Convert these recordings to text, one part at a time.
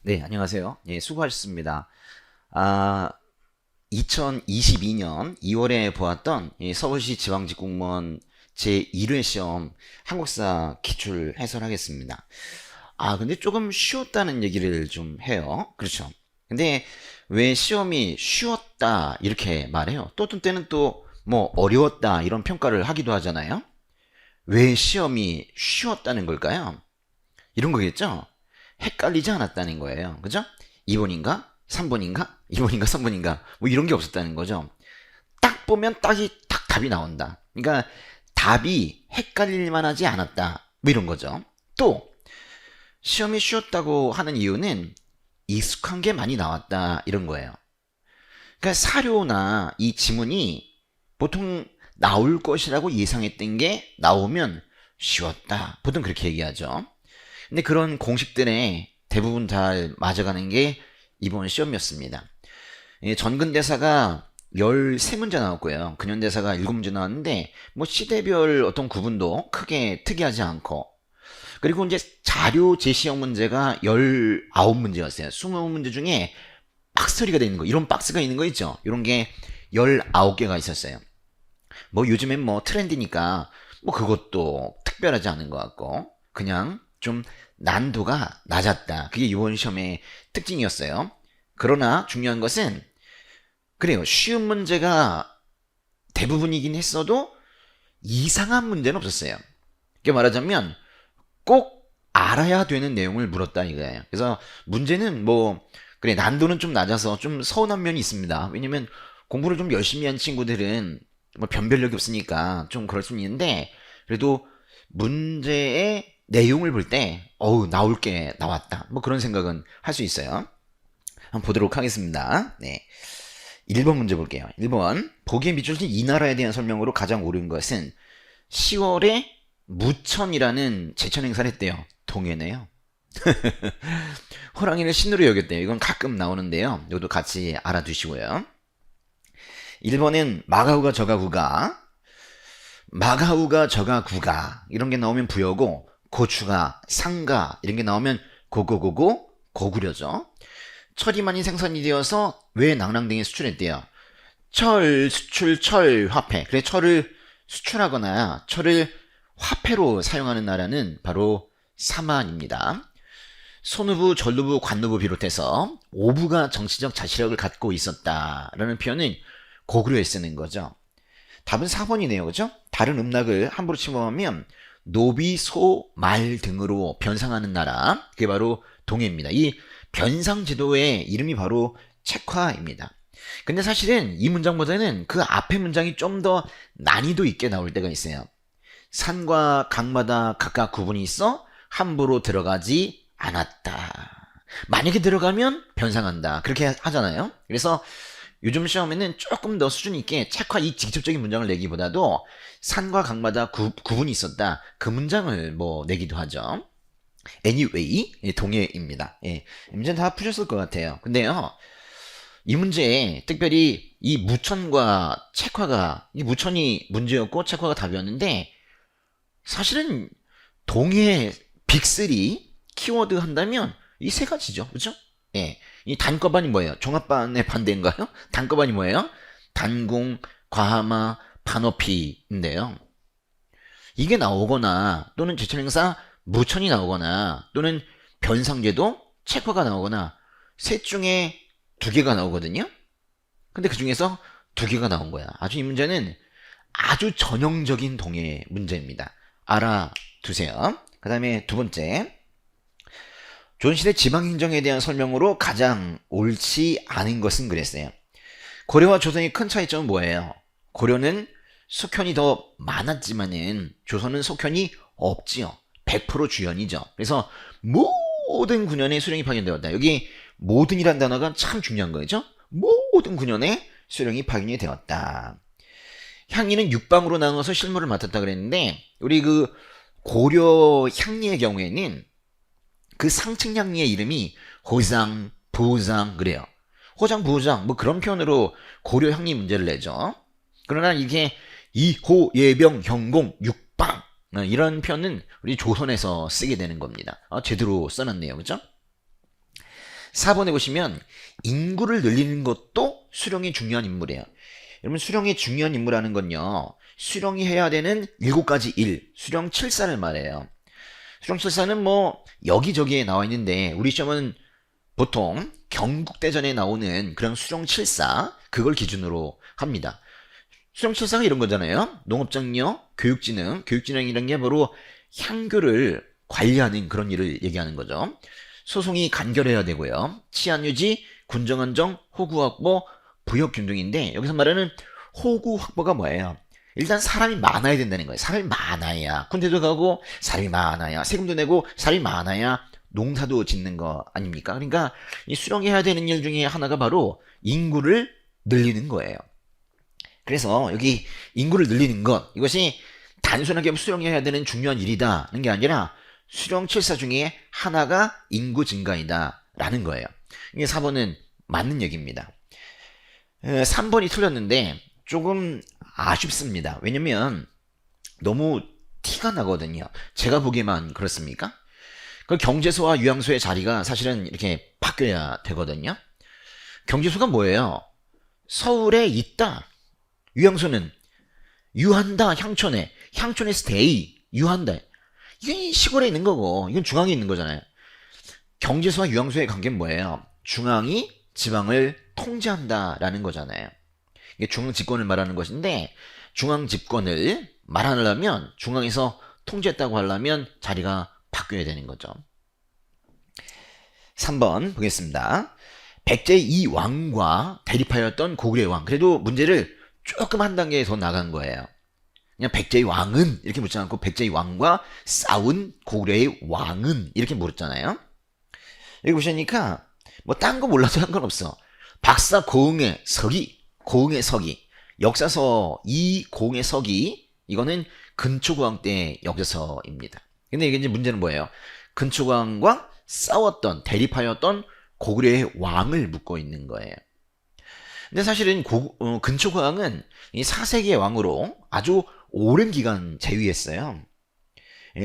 네, 안녕하세요. 예, 수고하셨습니다. 아, 2022년 2월에 보았던 서울시 지방직 공무원 제1회 시험 한국사 기출 해설하겠습니다. 근데 조금 쉬웠다는 얘기를 좀 해요. 그렇죠. 근데 왜 시험이 쉬웠다 이렇게 말해요? 또 어떤 때는 또 뭐 어려웠다 이런 평가를 하기도 하잖아요. 왜 시험이 쉬웠다는 걸까요? 이런 거겠죠? 헷갈리지 않았다는 거예요. 그죠? 2번인가? 3번인가? 2번인가? 3번인가? 뭐 이런 게 없었다는 거죠. 딱 보면 딱 답이 나온다. 그러니까 답이 헷갈릴 만하지 않았다. 뭐 이런 거죠. 또 시험이 쉬웠다고 하는 이유는 익숙한 게 많이 나왔다. 이런 거예요. 그러니까 사료나 이 지문이 보통 나올 것이라고 예상했던 게 나오면 쉬웠다. 보통 그렇게 얘기하죠. 근데 그런 공식들에 대부분 잘 맞아가는 게 이번 시험이었습니다. 전근대사가 13문제 나왔고요. 근현대사가 7문제 나왔는데 뭐 시대별 어떤 구분도 크게 특이하지 않고, 그리고 이제 자료 제시형 문제가 19문제였어요. 20문제 중에 박스처리가 되어 있는 거, 이런 박스가 있는 거 있죠. 이런 게 19개가 있었어요. 뭐 요즘엔 뭐 트렌디니까 뭐 그것도 특별하지 않은 것 같고 그냥 좀 난도가 낮았다. 그게 이번 시험의 특징이었어요. 그러나 중요한 것은 그래요. 쉬운 문제가 대부분이긴 했어도 이상한 문제는 없었어요. 이게 말하자면 꼭 알아야 되는 내용을 물었다 이거예요. 그래서 문제는 뭐 그래 난도는 좀 낮아서 좀 서운한 면이 있습니다. 왜냐면 공부를 좀 열심히 한 친구들은 뭐 변별력이 없으니까 좀 그럴 수 있는데, 그래도 문제의 내용을 볼 때 어우 나올 게 나왔다 뭐 그런 생각은 할 수 있어요. 한번 보도록 하겠습니다. 네. 1번 문제 볼게요. 1번 보기에 밑줄진 이 나라에 대한 설명으로 가장 옳은 것은 10월에 무천이라는 제천 행사를 했대요. 동해네요. 호랑이를 신으로 여겼대요. 이건 가끔 나오는데요. 이것도 같이 알아두시고요. 1번은 마가우가 저가구가 이런 게 나오면 부여고, 고추가 상가 이런 게 나오면 고고고고 고구려죠. 철이 많이 생산이 되어서 왜 낭랑등에 수출했대요? 철 수출 철 화폐. 그래 철을 수출하거나 철을 화폐로 사용하는 나라는 바로 사만입니다. 손후부, 전루부, 관루부 비롯해서 오부가 정치적 자치력을 갖고 있었다라는 표현은 고구려에 쓰는 거죠. 답은 4번이네요. 그죠? 다른 음락을 함부로 침범하면 노비, 소, 말 등으로 변상하는 나라. 그게 바로 동해입니다. 이 변상 제도의 이름이 바로 책화입니다. 근데 사실은 이 문장보다는 그 앞에 문장이 좀 더 난이도 있게 나올 때가 있어요. 산과 강마다 각각 구분이 있어 함부로 들어가지 않았다. 만약에 들어가면 변상한다. 그렇게 하잖아요. 그래서 요즘 시험에는 조금 더 수준 있게 책화 이 직접적인 문장을 내기보다도 산과 강마다 구분이 있었다. 그 문장을 뭐 내기도 하죠. Anyway, 동해입니다. 예, 문제는 다 푸셨을 것 같아요. 근데요, 이 문제에 특별히 이 무천과 책화가, 이 무천이 문제였고 책화가 답이었는데, 사실은 동해 빅3 키워드 한다면 이 세 가지죠. 그죠? 예. 이 단과반이 뭐예요? 종합반의 반대인가요? 단과반이 뭐예요? 단공, 과하마, 반어피인데요. 이게 나오거나 또는 제천행사 무천이 나오거나 또는 변상제도 책화가 나오거나 셋 중에 두 개가 나오거든요. 근데 그 중에서 두 개가 나온 거야. 아주 이 문제는 아주 전형적인 동해 문제입니다. 알아두세요. 그 다음에 두 번째, 조선시대 지방행정에 대한 설명으로 가장 옳지 않은 것은 그랬어요. 고려와 조선의 큰 차이점은 뭐예요? 고려는 속현이 더 많았지만은 조선은 속현이 없지요. 100% 주연이죠. 그래서 모든 군현에 수령이 파견되었다. 여기 모든이란 단어가 참 중요한 거죠. 모든 군현에 수령이 파견이 되었다. 향리는 육방으로 나눠서 실무를 맡았다 그랬는데, 우리 그 고려 향리의 경우에는 그 상층 향리의 이름이 호장, 부장 그래요. 호장, 부장 뭐 그런 표현으로 고려 향리 문제를 내죠. 그러나 이게 이호, 예병, 형공, 육방 이런 표현은 우리 조선에서 쓰게 되는 겁니다. 제대로 써놨네요. 그죠? 4번에 보시면 인구를 늘리는 것도 수령이 중요한 인물이에요. 여러분 수령이 중요한 인물이라는 건요. 수령이 해야 되는 7가지 일, 수령 칠사를 말해요. 수령 칠사는 뭐 여기저기에 나와 있는데 우리 시험은 보통 경국대전에 나오는 그런 수령 칠사 그걸 기준으로 합니다. 수령 칠사가 이런 거잖아요. 농업장려, 교육진흥, 교육진흥이라는 게 바로 향교를 관리하는 그런 일을 얘기하는 거죠. 소송이 간결해야 되고요. 치안유지, 군정안정, 호구확보, 부역균등인데 여기서 말하는 호구확보가 뭐예요? 일단 사람이 많아야 된다는 거예요. 사람이 많아야 군대도 가고 사람이 많아야 세금도 내고 사람이 많아야 농사도 짓는 거 아닙니까? 그러니까 이 수령해야 되는 일 중에 하나가 바로 인구를 늘리는 거예요. 그래서 여기 인구를 늘리는 것 이것이 단순하게 수령해야 되는 중요한 일이다는 게 아니라 수령 칠사 중에 하나가 인구 증가이다 라는 거예요. 이게 4번은 맞는 얘기입니다. 3번이 틀렸는데 조금 아쉽습니다. 왜냐면 너무 티가 나거든요. 제가 보기에만 그렇습니까? 그 경제소와 유양소의 자리가 사실은 이렇게 바뀌어야 되거든요. 경제소가 뭐예요? 서울에 있다. 유양소는 유한다. 향촌에 스테이 유한다. 이게 시골에 있는 거고 이건 중앙에 있는 거잖아요. 경제소와 유양소의 관계는 뭐예요? 중앙이 지방을 통제한다라는 거잖아요. 이게 중앙 집권을 말하는 것인데 중앙 집권을 말하려면 중앙에서 통제했다고 하려면 자리가 바뀌어야 되는 거죠. 3번 보겠습니다. 백제 이 왕과 대립하였던 고구려의 왕. 그래도 문제를 조금 한 단계 더 나간 거예요. 그냥 백제의 왕은 이렇게 묻지 않고 백제의 왕과 싸운 고구려의 왕은 이렇게 물었잖아요. 여기 보시니까 뭐 딴 거 몰라도 상관없어. 박사 고흥의 서기, 역사서 이 고흥의 서기 이거는 근초고왕 때 역사서입니다. 근데 이게 이제 문제는 뭐예요? 근초고왕과 싸웠던 대립하였던 고구려의 왕을 묻고 있는 거예요. 근데 사실은 근초고왕은 이 4세기의 왕으로 아주 오랜 기간 재위했어요.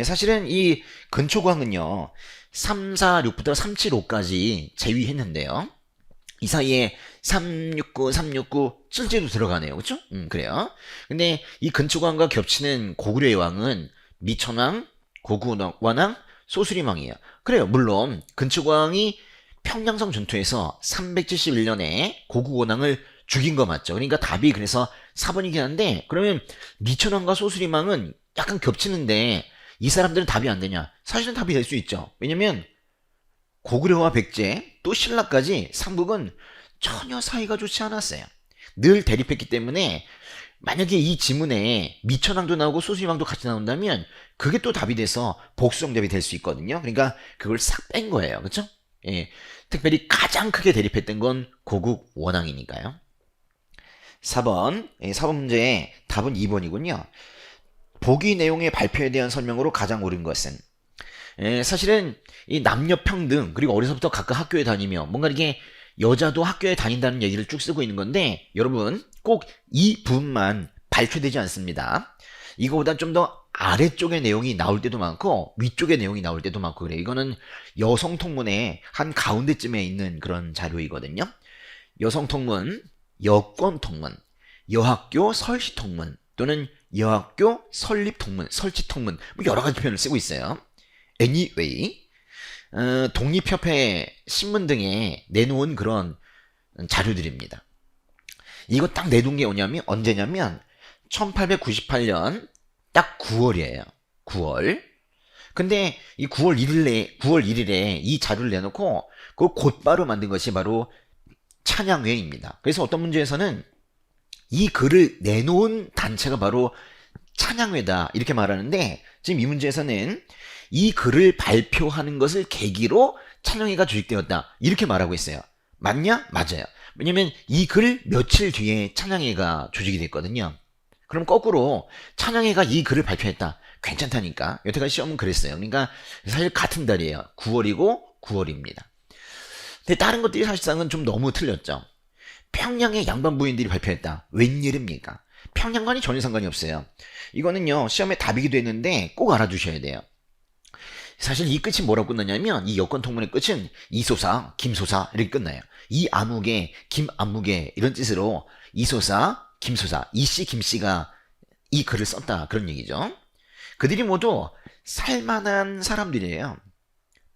사실은 이 근초고왕은요 346부터 375까지 재위했는데요. 이 사이에 369, 369 실제도 들어가네요. 그렇죠? 그래요. 근데 이 근초고왕과 겹치는 고구려의 왕은 미천왕, 고구원왕, 소수림왕이에요. 그래요. 물론 근초고왕이 평양성 전투에서 371년에 고구원왕을 죽인 거 맞죠? 그러니까 답이 그래서 4번이긴 한데 그러면 미천왕과 소수림왕은 약간 겹치는데 이 사람들은 답이 안 되냐? 사실은 답이 될 수 있죠. 왜냐면 고구려와 백제 또 신라까지 삼국은 전혀 사이가 좋지 않았어요. 늘 대립했기 때문에 만약에 이 지문에 미천왕도 나오고 소수림왕도 같이 나온다면 그게 또 답이 돼서 복수정답이 될 수 있거든요. 그러니까 그걸 싹 뺀 거예요. 그렇죠? 예, 특별히 가장 크게 대립했던 건 고국 원왕이니까요. 4번, 4번 문제의 답은 2번이군요. 보기 내용의 발표에 대한 설명으로 가장 옳은 것은 사실은 이 남녀 평등 그리고 어려서부터 각각 학교에 다니며 뭔가 이게 여자도 학교에 다닌다는 얘기를 쭉 쓰고 있는 건데 여러분 꼭 이 부분만 발표되지 않습니다. 이거보다 좀 더 아래쪽의 내용이 나올 때도 많고 위쪽의 내용이 나올 때도 많고 그래요. 이거는 여성통문의 한 가운데쯤에 있는 그런 자료이거든요. 여성통문, 여권통문, 여학교 설시통문 또는 여학교 설립통문, 설치통문 뭐 여러 가지 표현을 쓰고 있어요. Anyway, 독립협회 신문 등에 내놓은 그런 자료들입니다. 이거 딱 내놓은 게 언제냐면 1898년 딱 9월이에요. 9월. 근데 이 9월 1일에 이 자료를 내놓고 그 곧바로 만든 것이 바로 찬양회입니다. 그래서 어떤 문제에서는 이 글을 내놓은 단체가 바로 찬양회다 이렇게 말하는데 지금 이 문제에서는 이 글을 발표하는 것을 계기로 찬양회가 조직되었다 이렇게 말하고 있어요. 맞냐? 맞아요. 왜냐면 이 글 며칠 뒤에 찬양회가 조직이 됐거든요. 그럼 거꾸로 찬양회가 이 글을 발표했다. 괜찮다니까. 여태까지 시험은 그랬어요. 그러니까 사실 같은 달이에요. 9월이고 9월입니다. 근데 다른 것들이 사실상은 좀 너무 틀렸죠. 평양의 양반 부인들이 발표했다. 웬일입니까? 평양과는 전혀 상관이 없어요. 이거는요 시험에 답이기도 했는데 꼭 알아두셔야 돼요. 사실 이 끝이 뭐라고 끝나냐면 이 여권 통문의 끝은 이소사, 김소사 이렇게 끝나요. 이 암흑에, 김암흑에 이런 뜻으로 이소사, 김소사, 이씨, 김씨가 이 글을 썼다 그런 얘기죠. 그들이 모두 살만한 사람들이에요.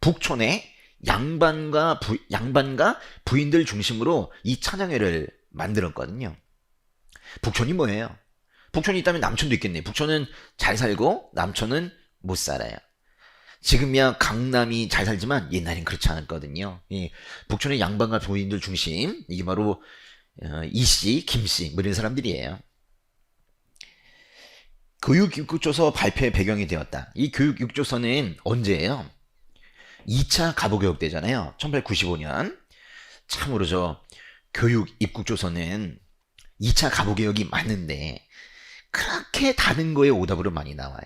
북촌에 양반과 부인들 중심으로 이 찬양회를 만들었거든요. 북촌이 뭐예요? 북촌이 있다면 남촌도 있겠네. 북촌은 잘 살고 남촌은 못 살아요. 지금이야 강남이 잘 살지만 옛날엔 그렇지 않았거든요. 예, 북촌의 양반과 부인들 중심 이게 바로 이씨, 김씨 뭐 이런 사람들이에요. 교육육조서 발표의 배경이 되었다. 이 교육육조서는 언제예요? 2차 갑오개혁 때잖아요. 1895년. 참으로 교육입국조서는 2차 갑오개혁이 맞는데 그렇게 다른 거에 오답으로 많이 나와요.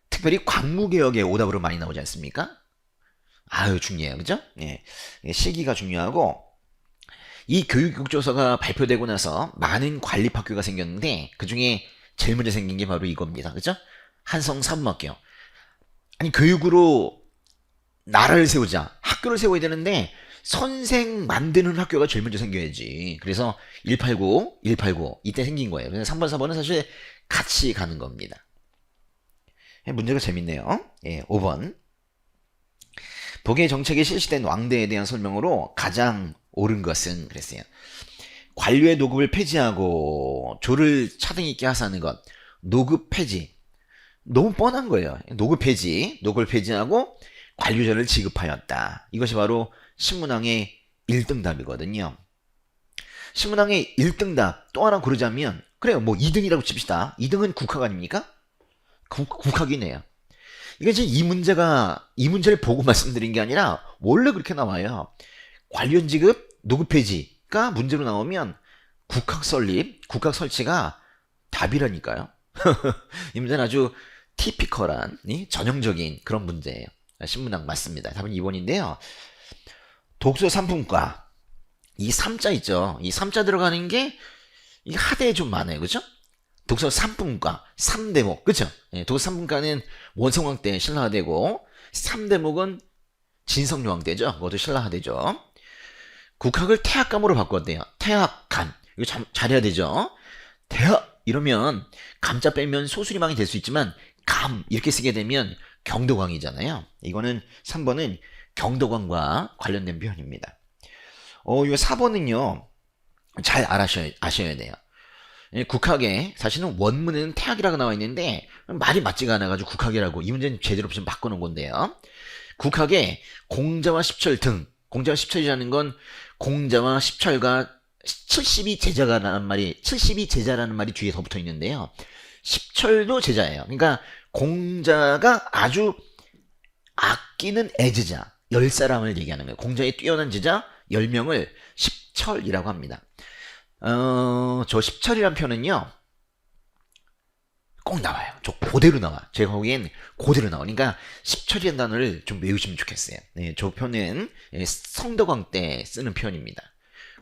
특별히 광무개혁의 오답으로 많이 나오지 않습니까? 아유, 중요해요. 그죠? 예. 시기가 중요하고, 이 교육국조서가 발표되고 나서 많은 관립학교가 생겼는데, 그 중에 제일 먼저 생긴 게 바로 이겁니다. 그죠? 한성사범학교. 아니, 교육으로 나라를 세우자, 학교를 세워야 되는데, 선생 만드는 학교가 제일 먼저 생겨야지. 그래서 189 이때 생긴 거예요. 그래서 3번, 4번은 사실 같이 가는 겁니다. 문제가 재밌네요. 예, 5번. 독일 정책에 실시된 왕대에 대한 설명으로 가장 옳은 것은 그랬어요. 관료의 노급을 폐지하고 조를 차등 있게 하사하는 것. 노급 폐지. 너무 뻔한 거예요. 노급을 폐지하고 관료제를 지급하였다. 이것이 바로 신문왕의 1등답이거든요. 신문왕의 1등답 또 하나 고르자면 그래요. 뭐 2등이라고 칩시다. 2등은 국학 아닙니까? 국학이네요. 이게 지금 이 문제를 보고 말씀드린 게 아니라 원래 그렇게 나와요. 관련 지급 노급 폐지가 문제로 나오면 국학 설치가 답이라니까요. 이 문제는 아주 티피컬한 전형적인 그런 문제예요. 신문학 맞습니다. 답은 2번인데요. 독서 3분과 이 3자 있죠. 이 3자 들어가는 게 이 하대에 좀 많아요. 그죠? 독서 3분과 3대목 그쵸? 예, 독서 3분과는 원성왕 때 신라하대고 3대목은 진성여왕 때죠. 그것도 신라하대죠. 국학을 태학감으로 바꿨대요. 태학감 이거 잘해야 되죠. 태학 이러면 감자 빼면 소수리망이 될 수 있지만 감 이렇게 쓰게 되면 경도광이잖아요. 이거는 3번은 경도광과 관련된 표현입니다. 이 4번은요 잘 아셔야 돼요. 국학에 사실은 원문에는 태학이라고 나와 있는데 말이 맞지가 않아가지고 국학이라고 이 문제는 제대로 좀 바꿔놓은 건데요. 국학에 공자와 십철 등 공자와 십철이라는 건 공자와 십철과 70이 제자라는 말이 뒤에 더 붙어 있는데요. 십철도 제자예요. 그러니까 공자가 아주 아끼는 애제자 10사람을 얘기하는 거예요. 공자의 뛰어난 제자 10명을 십철이라고 합니다. 저 십철이란 표현은요, 꼭 나와요. 저 그대로 나와. 제가 거기엔 그대로 나와. 그러니까 십철이라는 단어를 좀 외우시면 좋겠어요. 네, 저 표현은 성덕왕 때 쓰는 표현입니다.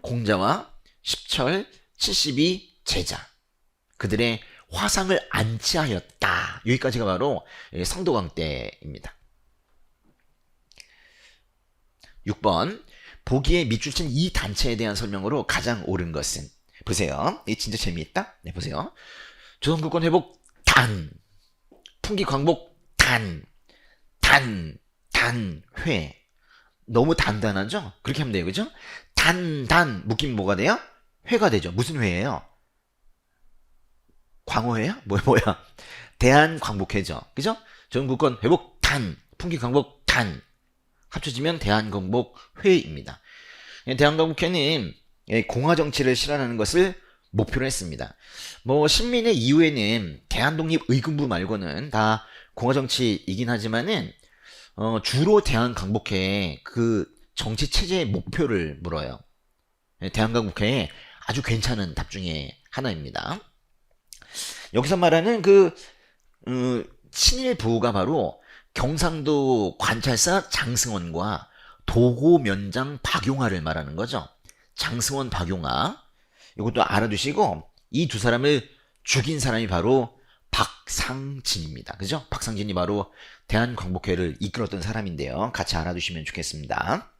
공자와 십철 72 제자. 그들의 화상을 안치하였다. 여기까지가 바로 성덕왕 때입니다. 6번. 보기에 밑줄 친 이 단체에 대한 설명으로 가장 옳은 것은 보세요. 이 진짜 재미있다. 네, 보세요. 조선국권 회복 단, 풍기 광복 단회. 너무 단단하죠? 그렇게 하면 돼요. 그죠? 묶이면 뭐가 돼요? 회가 되죠. 무슨 회예요? 광호회야? 뭐야? 대한광복회죠. 그죠? 조선국권 회복 풍기 광복 합쳐지면 대한광복회입니다. 대한광복회는 공화정치를 실현하는 것을 목표로 했습니다. 뭐 신민의 이후에는 대한독립의군부 말고는 다 공화정치이긴 하지만은 주로 대한광복회의 그 정치 체제의 목표를 물어요. 대한광복회의 아주 괜찮은 답 중에 하나입니다. 여기서 말하는 친일 부호가 바로 경상도 관찰사 장승원과 도고면장 박용화를 말하는 거죠. 장승원, 박용화. 이것도 알아두시고 이 두 사람을 죽인 사람이 바로 박상진입니다. 그죠? 박상진이 바로 대한광복회를 이끌었던 사람인데요. 같이 알아두시면 좋겠습니다.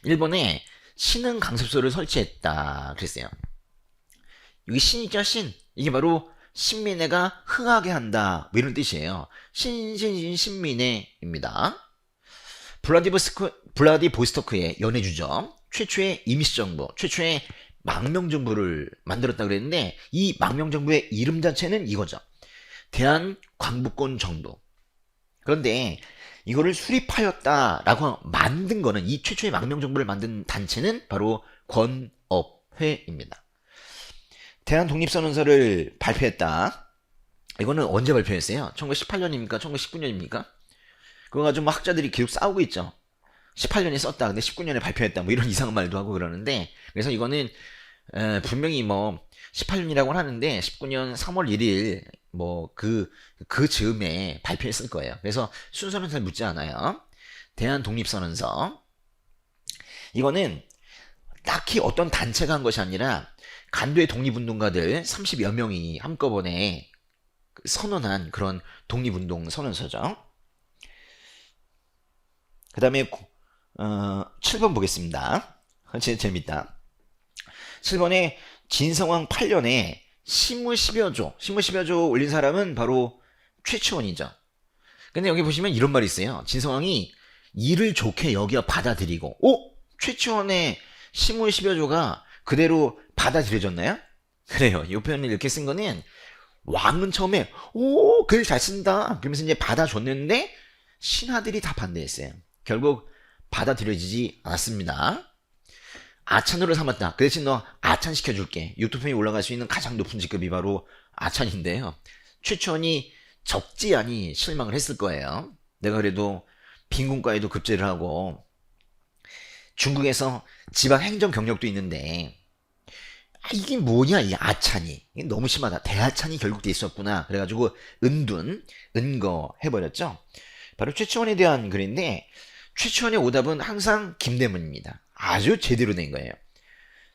일본에 신흥 강습소를 설치했다 그랬어요. 여기 신이죠, 신. 이게 바로 신민회가 흥하게 한다, 뭐 이런 뜻이에요. 신민회입니다. 블라디보스토크의 연해주죠. 최초의 임시정부, 최초의 망명정부를 만들었다 그랬는데, 이 망명정부의 이름 자체는 이거죠. 대한광복군 정부. 그런데 이거를 수립하였다라고 만든 거는, 이 최초의 망명정부를 만든 단체는 바로 권업회입니다. 대한독립선언서를 발표했다. 이거는 언제 발표했어요? 1918년입니까? 1919년입니까? 그거 가지고 뭐 학자들이 계속 싸우고 있죠. 18년에 썼다. 근데 19년에 발표했다. 뭐 이런 이상한 말도 하고 그러는데, 그래서 이거는 분명히 뭐 18년이라고는 하는데 19년 3월 1일 뭐 그 즈음에 발표했을 거예요. 그래서 순서는 잘 묻지 않아요. 대한독립선언서. 이거는 딱히 어떤 단체가 한 것이 아니라 간도의 독립운동가들 30여 명이 한꺼번에 선언한 그런 독립운동 선언서죠. 그 다음에 7번 보겠습니다. 진짜 재밌다. 7번에 진성왕 8년에 시무 10여 조 올린 사람은 바로 최치원이죠. 근데 여기 보시면 이런 말이 있어요. 진성왕이 이를 좋게 여겨 받아들이고, 최치원의 시무 10여 조가 그대로 받아들여졌나요? 그래요. 이 표현을 이렇게 쓴 거는, 왕은 처음에 글 잘 쓴다 그러면서 이제 받아줬는데 신하들이 다 반대했어요. 결국 받아들여지지 않았습니다. 아찬으로 삼았다. 그 대신 너 아찬 시켜줄게. 육두품이 올라갈 수 있는 가장 높은 직급이 바로 아찬인데요. 최치원이 적지 않이 실망을 했을 거예요. 내가 그래도 빈군과에도 급제를 하고 중국에서 지방 행정 경력도 있는데, 이게 뭐냐, 이 아찬이. 이게 너무 심하다. 대아찬이 결국 돼 있었구나. 그래가지고 은거 해버렸죠. 바로 최치원에 대한 글인데, 최치원의 오답은 항상 김대문입니다. 아주 제대로 된 거예요.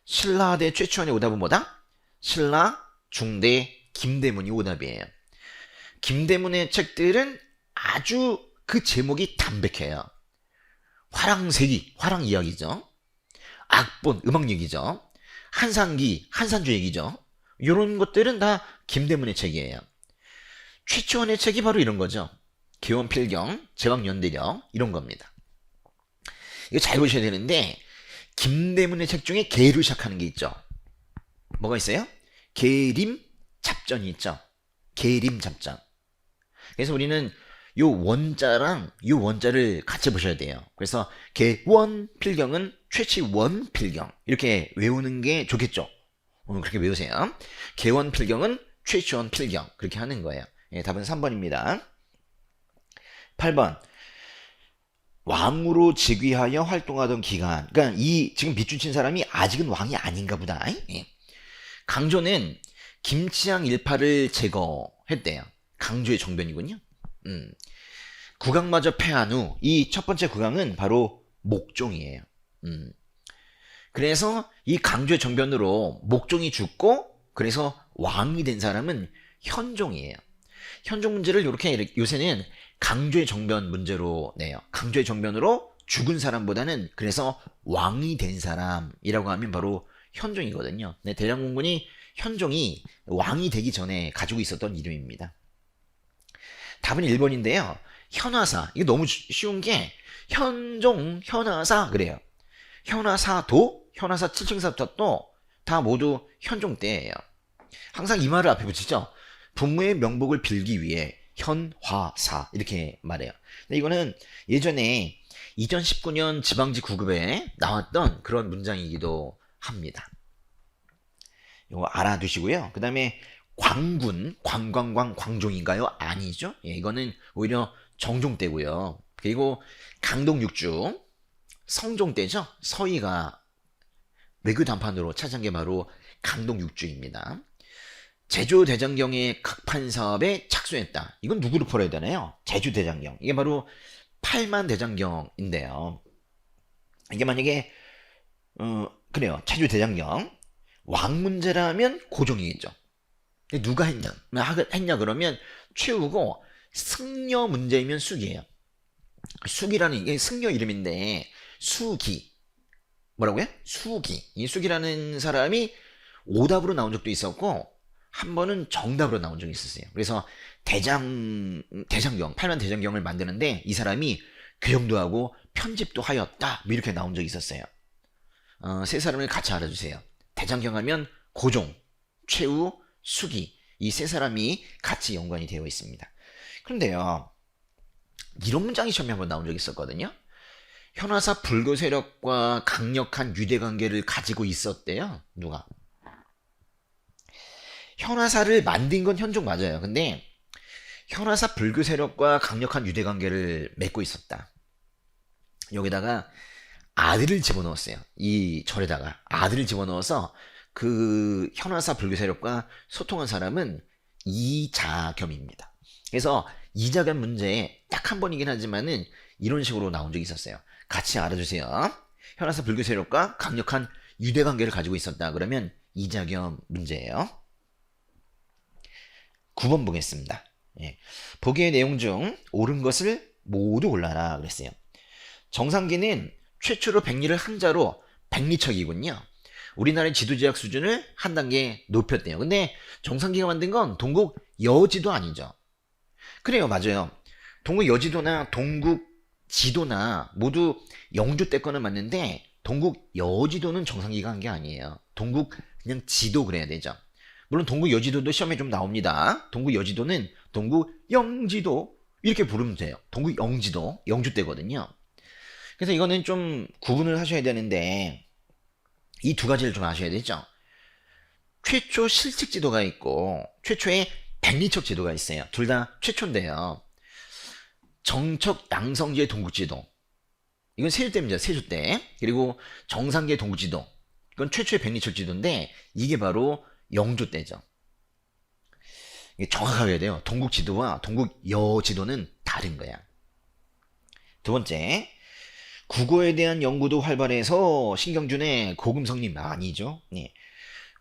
신라 대 최치원의 오답은 뭐다? 신라, 중대, 김대문이 오답이에요. 김대문의 책들은 아주 그 제목이 담백해요. 화랑세기, 화랑 이야기죠. 악본, 음악 얘기죠. 한상기, 한산주 얘기죠. 이런 것들은 다 김대문의 책이에요. 최치원의 책이 바로 이런 거죠. 개원필경, 제왕연대력, 이런 겁니다. 이거 잘 보셔야 되는데, 김대문의 책 중에 개로 시작하는 게 있죠. 뭐가 있어요? 계림잡전이 있죠. 계림잡전. 그래서 우리는 요 원자랑 요 원자를 같이 보셔야 돼요. 그래서 개원필경은 최치원필경, 이렇게 외우는 게 좋겠죠. 그렇게 외우세요. 개원필경은 최치원필경, 그렇게 하는 거예요. 예, 답은 3번입니다. 8번. 왕으로 즉위하여 활동하던 기간. 그러니까 이 지금 빗줄친 사람이 아직은 왕이 아닌가 보다. 예. 강조는 김치향 일파를 제거했대요. 강조의 정변이군요. 국왕마저 패한 후 이 첫 번째 국왕은 바로 목종이에요. 그래서 이 강조의 정변으로 목종이 죽고, 그래서 왕이 된 사람은 현종이에요. 현종 문제를 이렇게 요새는 강조의 정변 문제로 내요. 강조의 정변으로 죽은 사람보다는, 그래서 왕이 된 사람이라고 하면 바로 현종이거든요. 네, 대장공군이 현종이 왕이 되기 전에 가지고 있었던 이름입니다. 답은 1번인데요. 현화사. 이게 너무 쉬운 게 현종, 현화사 그래요. 현화사도, 현화사 7층사부터 다 모두 현종 때예요. 항상 이 말을 앞에 붙이죠. 부모의 명복을 빌기 위해 현화사 이렇게 말해요. 근데 이거는 예전에 2019년 지방지 9급에 나왔던 그런 문장이기도 합니다. 이거 알아두시고요. 그 다음에 광군, 광광광, 광종인가요? 아니죠. 예, 이거는 오히려 정종 때고요. 그리고 강동 6주, 성종 때죠. 서희가 외교 담판으로 찾은 게 바로 강동 6주입니다. 제주대장경의 각판 사업에 착수했다. 이건 누구로 풀어야 되나요? 제주대장경. 이게 바로 8만 대장경인데요. 이게 만약에 그래요. 제주대장경 왕 문제라면 고종이겠죠. 근데 누가 했냐 그러면 최우고 승려 문제이면 숙이에요. 숙이라는 이게 승려 이름인데 수기 뭐라고요? 수기 이 숙이라는 사람이 오답으로 나온 적도 있었고 한 번은 정답으로 나온 적이 있었어요. 그래서 대장경 8만 대장경을 만드는데 이 사람이 교형도 하고 편집도 하였다 뭐 이렇게 나온 적이 있었어요. 세 사람을 같이 알아주세요. 대장경 하면 고종, 최우, 수기 이 세 사람이 같이 연관이 되어 있습니다. 그런데요 이런 문장이 처음에 한번 나온 적이 있었거든요. 현화사 불교 세력과 강력한 유대 관계를 가지고 있었대요. 누가? 현화사를 만든 건 현종 맞아요. 근데 현화사 불교 세력과 강력한 유대 관계를 맺고 있었다. 여기다가 아들을 집어넣었어요. 이 절에다가 아들을 집어넣어서 그 현화사 불교 세력과 소통한 사람은 이자겸입니다. 그래서 이자겸 문제에 딱 한 번이긴 하지만은 이런 식으로 나온 적이 있었어요. 같이 알아주세요. 현화사 불교 세력과 강력한 유대 관계를 가지고 있었다. 그러면 이자겸 문제예요. 9번 보겠습니다. 예. 보기의 내용 중 옳은 것을 모두 골라라 그랬어요. 정상기는 최초로 백리를 한자로 백리척이군요. 우리나라의 지도제약 수준을 한 단계 높였대요. 근데 정상기가 만든 건 동국 여지도 아니죠. 그래요, 맞아요. 동국 여지도나 동국 지도나 모두 영주 때 거는 맞는데 동국 여지도는 정상기가 한 게 아니에요. 동국 그냥 지도 그래야 되죠. 물론 동국 여지도도 시험에 좀 나옵니다. 동국 여지도는 동국 영지도 이렇게 부르면 돼요. 동국 영지도 영주 때거든요. 그래서 이거는 좀 구분을 하셔야 되는데 이 두 가지를 좀 아셔야 되죠. 최초 실칙 지도가 있고 최초의 백리척 지도가 있어요. 둘 다 최초인데요. 정척 양성지의 동국지도 이건 세조 때입니다. 세조 때. 그리고 정상기의 동국지도 이건 최초의 백리척 지도인데 이게 바로 영조 때죠. 이게 정확하게 해야 돼요. 동국지도와 동국여지도는 다른 거야. 두 번째, 국어에 대한 연구도 활발해서 신경준의 고금성님 아니죠. 네.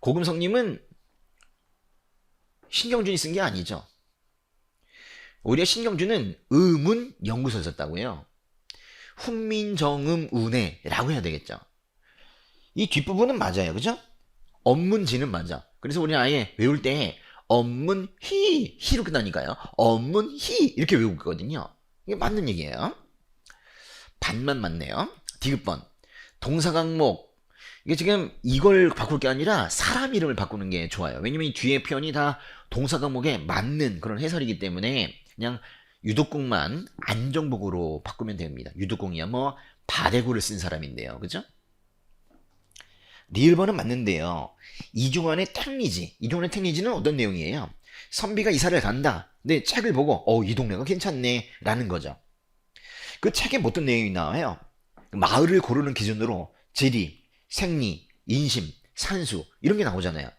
고금성님은 신경준이 쓴 게 아니죠. 오히려 신경준은 의문 연구소를 썼다고요. 훈민정음운해라고 해야 되겠죠. 이 뒷부분은 맞아요. 그죠? 언문지는 맞아. 그래서 우리는 아예 외울 때 언문희 희로 끝나니까요. 언문희 이렇게 외우거든요. 이게 맞는 얘기예요. 반만 맞네요. 디귿번 동사강목 이게 지금 이걸 바꿀 게 아니라 사람 이름을 바꾸는 게 좋아요. 왜냐면 이 뒤에 표현이 다 동사강목에 맞는 그런 해설이기 때문에 그냥 유독공만 안정복으로 바꾸면 됩니다. 유독공이야 뭐 바대구를 쓴 사람인데요. 그죠? 리을번은 맞는데요. 이중환의 택리지. 이중환의 택리지는 어떤 내용이에요? 선비가 이사를 간다. 근데 책을 보고 이 동네가 괜찮네 라는 거죠. 그 책에 어떤 내용이 나와요? 마을을 고르는 기준으로 지리, 생리, 인심, 산수 이런 게 나오잖아요.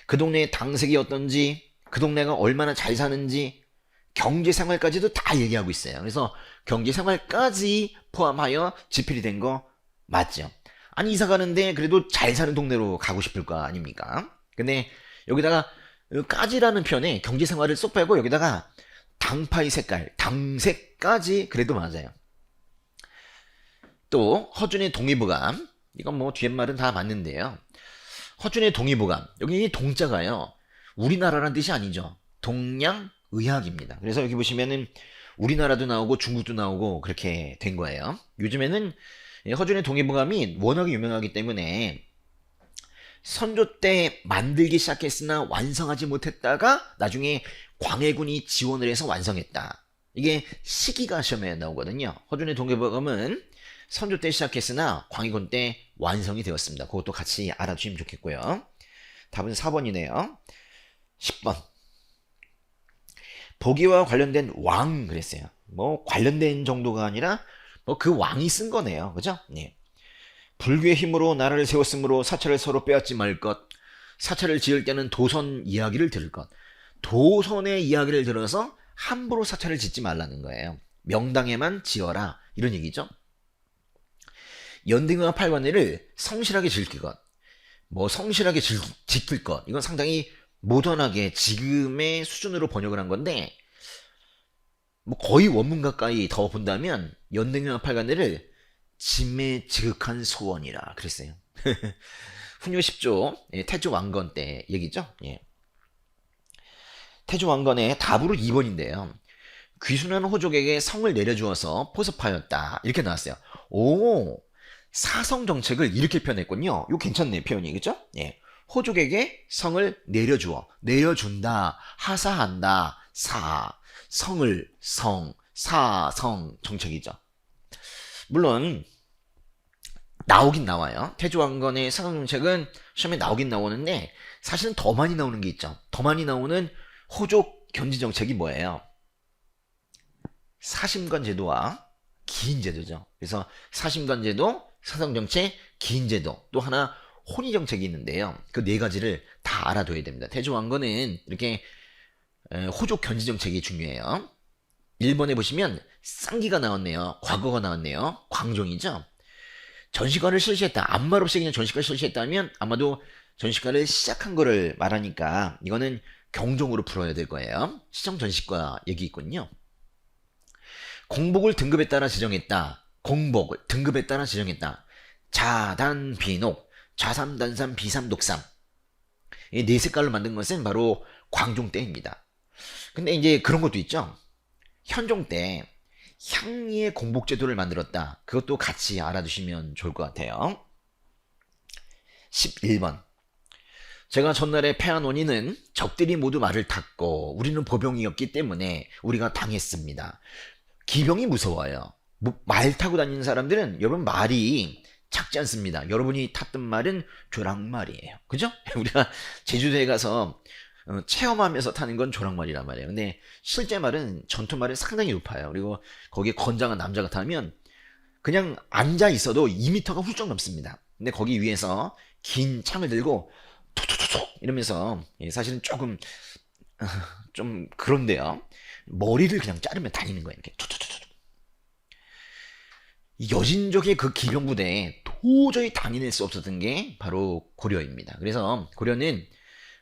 그 동네의 당색이 어떤지, 그 동네가 얼마나 잘 사는지, 경제생활까지도 다 얘기하고 있어요. 그래서 경제생활까지 포함하여 지필이 된 거 맞죠? 아니 이사 가는데 그래도 잘 사는 동네로 가고 싶을 거 아닙니까? 근데 여기다가 까지라는 편에 경제생활을 쏙 빼고 여기다가 당파의 색깔, 당색까지 그래도 맞아요. 또 허준의 동의보감 이건 뭐 뒤에 말은 다 맞는데요. 허준의 동의보감 여기 동자가요 우리나라란 뜻이 아니죠. 동양의학입니다. 그래서 여기 보시면은 우리나라도 나오고 중국도 나오고 그렇게 된 거예요. 요즘에는 허준의 동의보감이 워낙에 유명하기 때문에 선조 때 만들기 시작했으나 완성하지 못했다가 나중에 광해군이 지원을 해서 완성했다. 이게 시기가 시험에 나오거든요. 허준의 동의보감은 선조 때 시작했으나 광해군 때 완성이 되었습니다. 그것도 같이 알아주시면 좋겠고요. 답은 4번이네요. 10번. 보기와 관련된 왕 그랬어요. 뭐 관련된 정도가 아니라 뭐 그 왕이 쓴 거네요. 그죠? 네. 불교의 힘으로 나라를 세웠으므로 사찰을 서로 빼앗지 말 것. 사찰을 지을 때는 도선 이야기를 들을 것. 도선의 이야기를 들어서 함부로 사찰을 짓지 말라는 거예요. 명당에만 지어라. 이런 얘기죠. 연등과 팔관내를 성실하게 지킬 것. 뭐 성실하게 지킬 것. 이건 상당히 모던하게 지금의 수준으로 번역을 한 건데 뭐 거의 원문 가까이 더 본다면 연등형 팔관내를 짐의 지극한 소원이라 그랬어요. 훈요 10조 태조 왕건 때 얘기죠. 예. 태조 왕건의 답으로 2번인데요. 귀순한 호족에게 성을 내려주어서 포섭하였다. 이렇게 나왔어요. 오, 사성 정책을 이렇게 표현했군요. 이거 괜찮네, 표현이. 그죠? 예. 호족에게 성을 내려주어. 내려준다. 하사한다. 성을, 사성 정책이죠. 물론, 나오긴 나와요. 태조왕건의 사성 정책은 시험에 나오긴 나오는데, 사실은 더 많이 나오는 게 있죠. 더 많이 나오는 호족 견지 정책이 뭐예요? 사심관 제도와 기인 제도죠. 그래서 사심관 제도, 사성 정책, 기인 제도, 또 하나 혼의 정책이 있는데요. 그 네 가지를 다 알아둬야 됩니다. 태조 왕건은 이렇게 호족 견지 정책이 중요해요. 1번에 보시면 쌍기가 나왔네요. 과거가 나왔네요. 광종이죠. 전시관을 실시했다. 아무 말 없이 그냥 전시관을 실시했다면 아마도 전시관을 시작한 거를 말하니까 이거는 경종으로 풀어야 될 거예요. 시정 전시과 얘기 있군요. 공복을 등급에 따라 지정했다. 공복을 등급에 따라 지정했다. 자단 비녹, 좌삼 단삼 비삼 독삼. 이 네 색깔로 만든 것은 바로 광종 때입니다. 근데 이제 그런 것도 있죠. 현종 때 향리의 공복 제도를 만들었다. 그것도 같이 알아두시면 좋을 것 같아요. 11번. 제가 전날에 패한 원인은 적들이 모두 말을 탔고 우리는 보병이었기 때문에 우리가 당했습니다. 기병이 무서워요. 말 타고 다니는 사람들은 여러분 말이 작지 않습니다. 여러분이 탔던 말은 조랑말이에요. 그죠? 우리가 제주도에 가서 체험하면서 타는 건 조랑말이란 말이에요. 근데 실제 말은 전투말은 상당히 높아요. 그리고 거기에 건장한 남자가 타면 그냥 앉아 있어도 2m가 훌쩍 넘습니다. 근데 거기 위에서 긴 창을 들고 툭툭툭툭 이러면서 사실은 조금 좀 그런데요. 머리를 그냥 자르면 다니는 거예요. 이렇게 툭툭툭툭. 여진족의 그 기병부대에 도저히 당해낼 수 없었던 게 바로 고려입니다. 그래서 고려는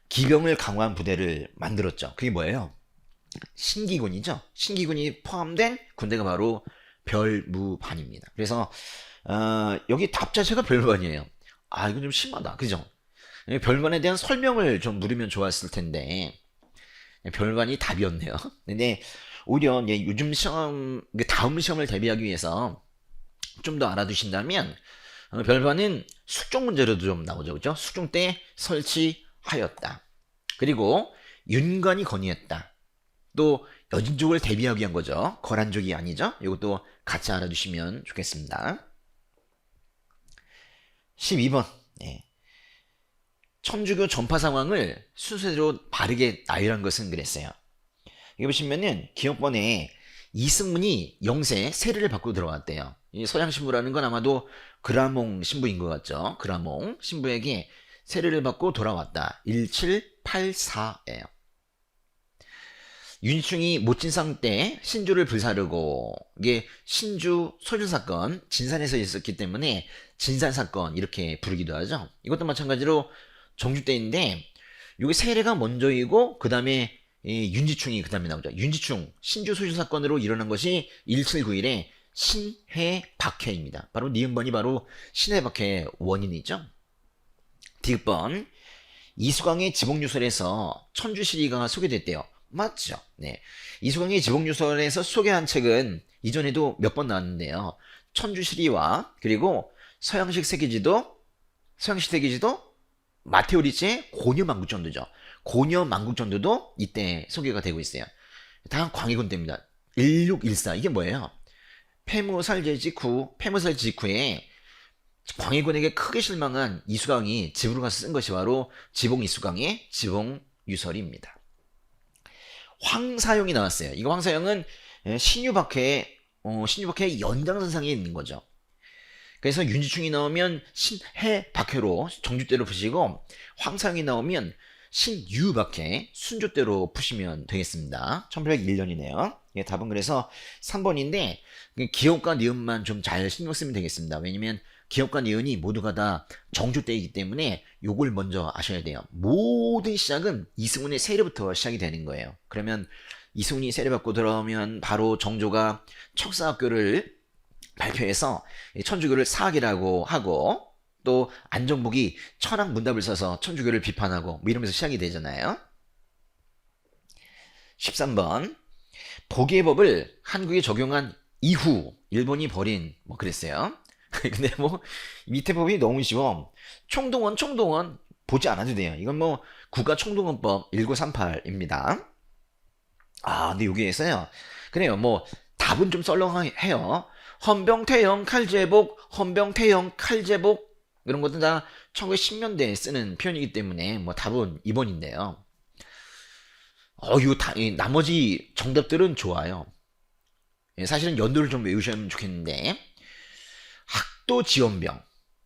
기병을 강화한 부대를 만들었죠. 그게 뭐예요? 신기군이죠. 신기군이 포함된 군대가 바로 별무반입니다. 그래서 여기 답 자체가 별무반이에요. 아, 이거 좀 심하다. 그죠? 별반에 대한 설명을 좀 물으면 좋았을 텐데 별반이 답이었네요. 근데 오히려 요즘 시험, 다음 시험을 대비하기 위해서 좀 더 알아두신다면 별반은 숙종 문제로도 좀 나오죠. 그죠? 숙종 때 설치하였다. 그리고 윤관이 건의했다. 또 여진족을 대비하기 위한 거죠. 거란족이 아니죠. 이것도 같이 알아두시면 좋겠습니다. 12번. 네. 천주교 전파 상황을 순서대로 바르게 나열한 것은 그랬어요. 여기 보시면은 기억번에 이승문이 영세 세례를 받고 들어왔대요. 이 서양 신부라는 건 아마도 그라몽 신부인 것 같죠. 그라몽 신부에게 세례를 받고 돌아왔다. 1784예요. 윤충이 모친상 때 신주를 불사르고 이게 신주 소주 사건 진산에서 있었기 때문에 진산 사건 이렇게 부르기도 하죠. 이것도 마찬가지로 정주 때인데 이게 세례가 먼저이고 그 다음에 윤지충이 그 다음에 나오죠. 윤지충 신주 소주 사건으로 일어난 것이 1791에 신해박해입니다. 바로 니은번이 바로 신해박해의 원인이죠. 디귿번 이수광의 지복유설에서 천주시리가 소개됐대요. 맞죠? 네. 이수광의 지복유설에서 소개한 책은 이전에도 몇 번 나왔는데요. 천주시리와 그리고 서양식 세계지도, 마테오 리치의 고려만국전도죠. 고려만국전도도 이때 소개가 되고 있어요. 다 광해군 때입니다. 1614 이게 뭐예요? 폐무살 직후에 광해군에게 크게 실망한 이수광이 집으로 가서 쓴 것이 바로 지봉 이수광의 지봉유설입니다. 황사용이 나왔어요. 이거 황사용은 신유박해의 연장선상에 있는 거죠. 그래서 윤지충이 나오면 신해박해로 정주대로 푸시고 황사용이 나오면 신유박해 순조대로 푸시면 되겠습니다. 1801년이네요. 예, 답은 그래서 3번인데 기억과 니은만 좀 잘 신경 쓰면 되겠습니다. 왜냐면 기업과 니은이 모두가 다 정조때이기 때문에 요걸 먼저 아셔야 돼요. 모든 시작은 이승훈의 세례부터 시작이 되는 거예요. 그러면 이승훈이 세례받고 들어오면 바로 정조가 척사학교를 발표해서 천주교를 사학이라고 하고, 또 안정복이 천학 문답을 써서 천주교를 비판하고 뭐 이러면서 시작이 되잖아요. 13번 보계법을 한국에 적용한 이후 일본이 벌인 뭐 그랬어요. 근데 뭐 밑에 법이 너무 쉬워. 총동원 보지 않아도 돼요. 이건 뭐 국가총동원법 1938입니다. 근데 여기에서요. 그래요. 뭐 답은 좀 썰렁해요. 헌병태형 칼제복 이런 것도 다 1910년대에 쓰는 표현이기 때문에 뭐 답은 2번인데요. 이 나머지 정답들은 좋아요. 사실은 연도를 좀 외우시면 좋겠는데,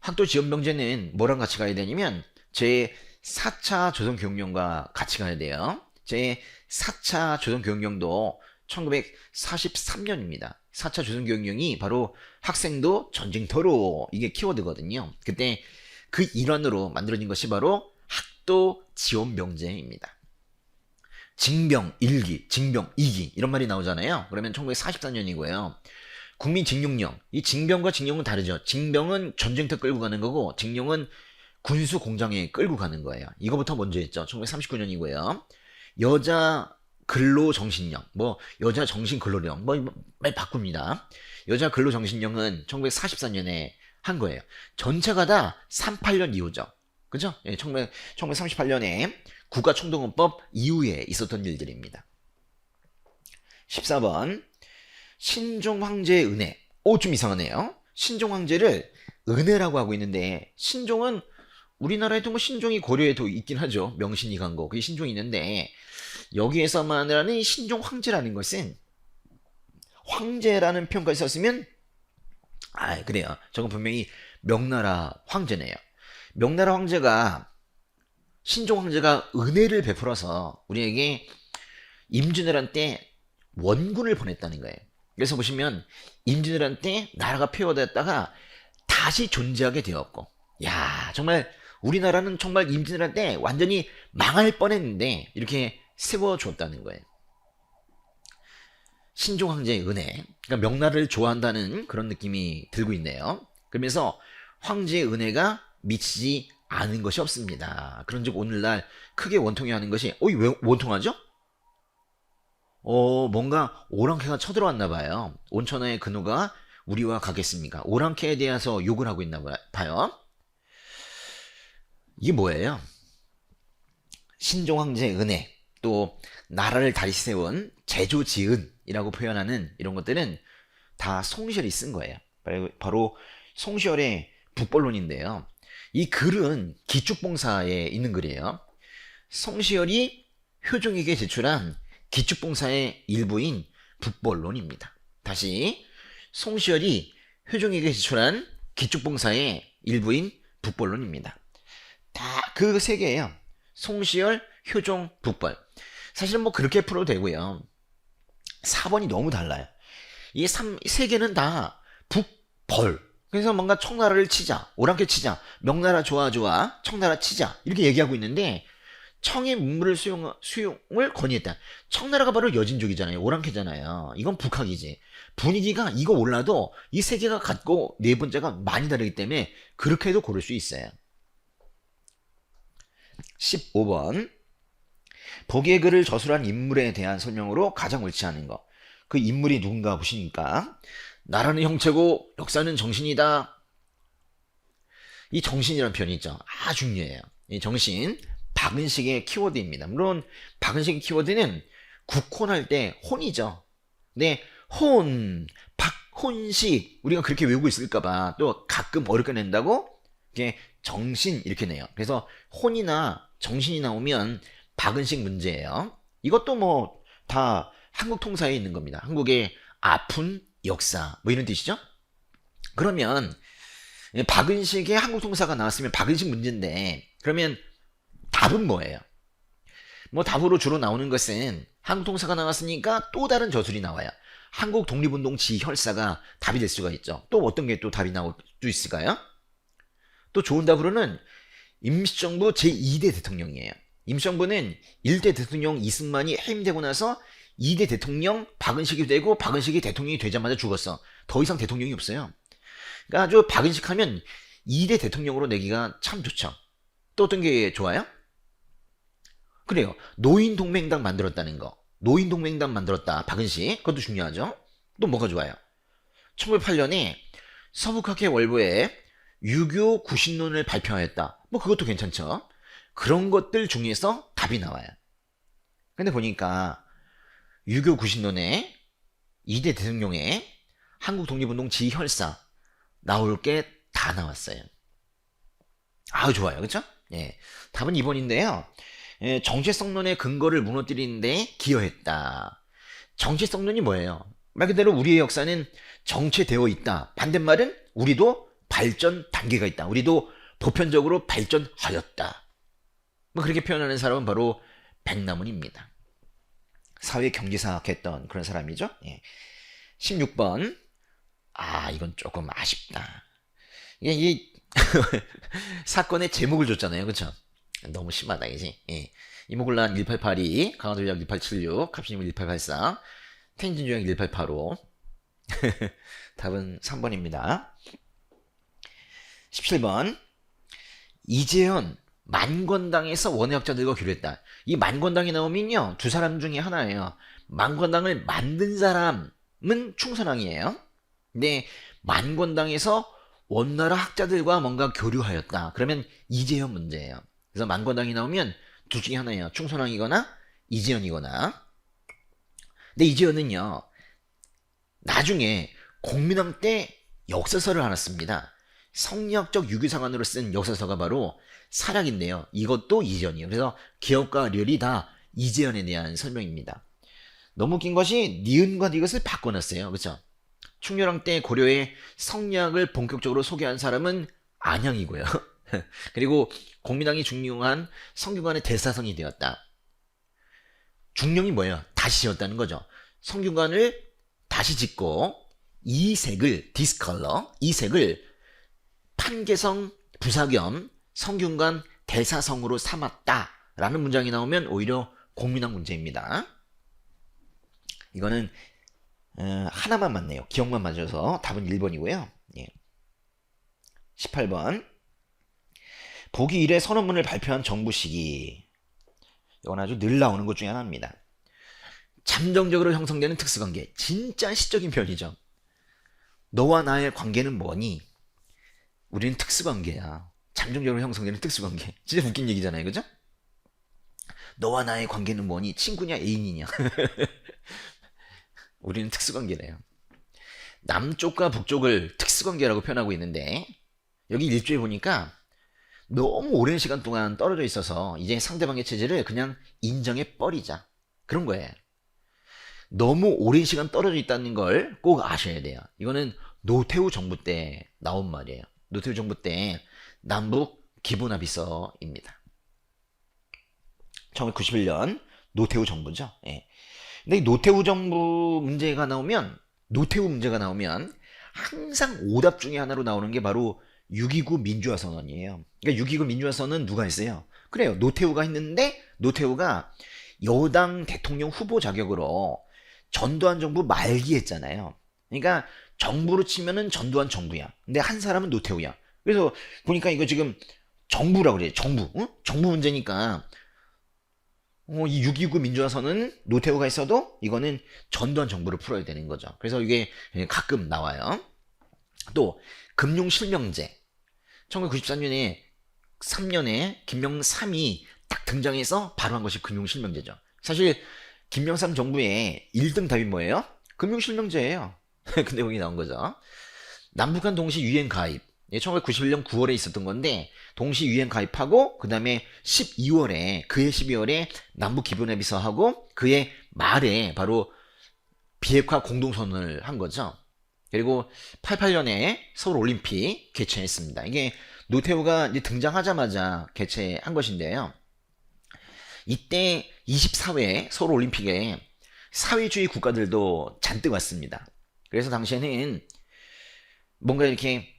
학도지원병제는 뭐랑 같이 가야 되냐면 제 4차 조선교육령과 같이 가야 돼요. 제 4차 조선교육령도 1943년입니다. 4차 조선교육령이 바로 학생도 전쟁터로, 이게 키워드거든요. 그때 그 일환으로 만들어진 것이 바로 학도지원병제입니다. 징병 1기, 징병 2기 이런 말이 나오잖아요. 그러면 1944년이고요. 국민징용령, 이 징병과 징용은 다르죠. 징병은 전쟁터 끌고 가는 거고, 징용은 군수 공장에 끌고 가는 거예요. 이거부터 먼저 했죠. 1939년이고요. 여자 근로정신령, 뭐 여자 정신근로령, 뭐 말 바꿉니다. 여자 근로정신령은 1944년에 한 거예요. 전체가 다 38년 이후죠. 그죠? 1938년에 국가총동원법 이후에 있었던 일들입니다. 14번 신종황제의 은혜. 좀 이상하네요. 신종황제를 은혜라고 하고 있는데, 신종은 우리나라에도 뭐 신종이 고려에도 있긴 하죠. 명신이 간 거, 그게 신종이 있는데, 여기에서 말하는 신종황제라는 것은 황제라는 표현까지 썼으면 그래요. 저건 분명히 명나라 황제네요. 명나라 황제가, 신종황제가 은혜를 베풀어서 우리에게 임진왜란 때 원군을 보냈다는 거예요. 그래서 보시면 임진왜란 때 나라가 폐허되었다가 다시 존재하게 되었고, 정말 우리나라는 정말 임진왜란 때 완전히 망할 뻔했는데 이렇게 세워줬다는 거예요. 신종황제의 은혜, 그러니까 명나라를 좋아한다는 그런 느낌이 들고 있네요. 그러면서 황제의 은혜가 미치지 않은 것이 없습니다. 그런즉 오늘날 크게 원통해 하는 것이, 왜 원통하죠? 뭔가 오랑캐가 쳐들어왔나 봐요. 온천하의 근호가 우리와 가겠습니까? 오랑캐에 대해서 욕을 하고 있나 봐요. 이게 뭐예요? 신종황제의 은혜, 또 나라를 다시 세운 제조지은이라고 표현하는 이런 것들은 다 송시열이 쓴 거예요. 바로 송시열의 북벌론인데요. 이 글은 기축봉사에 있는 글이에요. 송시열이 효종에게 제출한 기축봉사의 일부인 북벌론입니다. 다시, 송시열이 효종에게 제출한 기축봉사의 일부인 북벌론입니다. 다 그 세 개예요. 송시열, 효종, 북벌. 사실은 뭐 그렇게 풀어도 되고요. 4번이 너무 달라요. 이 세 개는 다 북벌. 그래서 뭔가 청나라를 치자, 오랑캐 치자, 명나라 좋아, 청나라 치자, 이렇게 얘기하고 있는데, 청의 문물을 수용을 건의했다. 청나라가 바로 여진족이잖아요. 오랑캐잖아요. 이건 북학이지. 분위기가 이거 올라도 이 세 개가 같고 네 번째가 많이 다르기 때문에 그렇게 해도 고를 수 있어요. 15번 보기의 글을 저술한 인물에 대한 설명으로 가장 옳지 않은 것. 그 인물이 누군가 보시니까, 나라는 형체고 역사는 정신이다. 이 정신이라는 표현이 있죠. 중요해요. 이 정신, 박은식의 키워드입니다. 물론 박은식의 키워드는 국혼할 때 혼이죠. 근데 박혼식, 우리가 그렇게 외우고 있을까봐 또 가끔 어렵게 낸다고 이렇게 정신 이렇게 내요. 그래서 혼이나 정신이 나오면 박은식 문제예요. 이것도 뭐 다 한국 통사에 있는 겁니다. 한국의 아픈 역사 뭐 이런 뜻이죠. 그러면 박은식의 한국 통사가 나왔으면 박은식 문제인데, 그러면 답은 뭐예요? 뭐 답으로 주로 나오는 것은 한국 통사가 나왔으니까 또 다른 저술이 나와요. 한국 독립운동 지혈사가 답이 될 수가 있죠. 또 어떤 게 또 답이 나올 수 있을까요? 또 좋은 답으로는 임시정부 제2대 대통령이에요. 임시정부는 1대 대통령 이승만이 해임되고 나서 2대 대통령 박은식이 되고 박은식이 대통령이 되자마자 죽었어. 더 이상 대통령이 없어요. 그러니까 아주 박은식 하면 2대 대통령으로 내기가 참 좋죠. 또 어떤 게 좋아요? 그래요. 노인동맹당 만들었다는 거. 노인동맹당 만들었다. 박은식. 그것도 중요하죠. 또 뭐가 좋아요? 1908년에 서북학회 월보에 유교 구신론을 발표하였다. 뭐 그것도 괜찮죠. 그런 것들 중에서 답이 나와요. 근데 보니까 유교 구신론에 2대 대통령에 한국 독립운동 지혈사 나올 게 다 나왔어요. 아우 좋아요. 그쵸? 예. 답은 2번인데요. 예, 정체성론의 근거를 무너뜨리는데 기여했다. 정체성론이 뭐예요? 말 그대로 우리의 역사는 정체되어 있다. 반대말은 우리도 발전 단계가 있다. 우리도 보편적으로 발전하였다. 뭐 그렇게 표현하는 사람은 바로 백남훈입니다. 사회 경제사학 했던 그런 사람이죠. 예. 16번. 아, 이건 조금 아쉽다. 이 사건의 제목을 줬잖아요. 그쵸? 너무 심하다, 이지? 예. 이모굴란 1882, 강화도역 1876, 갑신입 1884, 텐진조약 1885. 답은 3번입니다. 17번. 이재현 만권당에서 원외학자들과 교류했다. 이 만권당이 나오면요, 두 사람 중에 하나예요. 만권당을 만든 사람은 충선왕이에요. 근데 만권당에서 원나라 학자들과 뭔가 교류하였다. 그러면 이재현 문제예요. 그래서 만권당이 나오면 둘 중에 하나예요. 충선왕이거나 이재현이거나. 근데 이재현은요, 나중에 공민왕 때 역사서를 하나 씁니다. 성리학적 유교상안으로 쓴 역사서가 바로 사략인데요. 이것도 이재현이에요. 그래서 기업과 렬이 다 이재현에 대한 설명입니다. 너무 웃긴 것이 니은과 니것을 바꿔놨어요. 그렇죠? 충렬왕 때 고려의 성리학을 본격적으로 소개한 사람은 안양이고요. 그리고 공민왕이 중용한 성균관의 대사성이 되었다. 중용이 뭐예요? 다시 지었다는 거죠. 성균관을 다시 짓고 이 색을 디스컬러, 이 색을 판계성 부사겸 성균관 대사성으로 삼았다라는 문장이 나오면 오히려 공민왕 문제입니다. 이거는 하나만 맞네요. 기억만 맞아서 답은 1번이고요. 예. 18번. 보기 1의 선언문을 발표한 정부 시기. 이건 아주 늘 나오는 것 중에 하나입니다. 잠정적으로 형성되는 특수관계. 진짜 시적인 표현이죠. 너와 나의 관계는 뭐니? 우리는 특수관계야. 잠정적으로 형성되는 특수관계. 진짜 웃긴 얘기잖아요. 그죠? 너와 나의 관계는 뭐니? 친구냐 애인이냐? 우리는 특수관계래요. 남쪽과 북쪽을 특수관계라고 표현하고 있는데 여기 1조에 보니까 너무 오랜 시간 동안 떨어져 있어서 이제 상대방의 체제를 그냥 인정해 버리자. 그런 거예요. 너무 오랜 시간 떨어져 있다는 걸 꼭 아셔야 돼요. 이거는 노태우 정부 때 나온 말이에요. 노태우 정부 때 남북 기본합의서입니다. 1991년 노태우 정부죠. 예. 근데 노태우 정부 문제가 나오면 항상 오답 중에 하나로 나오는 게 바로 6.29 민주화 선언이에요. 그러니까 6.29 민주화 선언은 누가 했어요? 그래요. 노태우가 했는데 노태우가 여당 대통령 후보 자격으로 전두환 정부 말기 했잖아요. 그러니까 정부로 치면은 전두환 정부야. 근데 한 사람은 노태우야. 그래서 보니까 이거 지금 정부라고 그래요. 정부. 응? 정부 문제니까 이 6.29 민주화선은 노태우가 있어도 이거는 전두환 정부를 풀어야 되는 거죠. 그래서 이게 가끔 나와요. 또 금융실명제 1994년에 3년에 김영삼이 딱 등장해서 바로 한 것이 금융실명제죠. 사실 김영삼 정부의 1등 답이 뭐예요? 금융실명제예요. 근데 여기 나온 거죠. 남북한 동시 유엔 가입 1991년 9월에 있었던 건데 동시 유엔 가입하고 그 다음에 12월에 그해 12월에 남북 기본합의서하고 그해 말에 바로 비핵화 공동선언을 한 거죠. 그리고 88년에 서울올림픽 개최했습니다. 이게 노태우가 이제 등장하자마자 개최한 것인데요. 이때 24회 서울올림픽에 사회주의 국가들도 잔뜩 왔습니다. 그래서 당시에는 뭔가 이렇게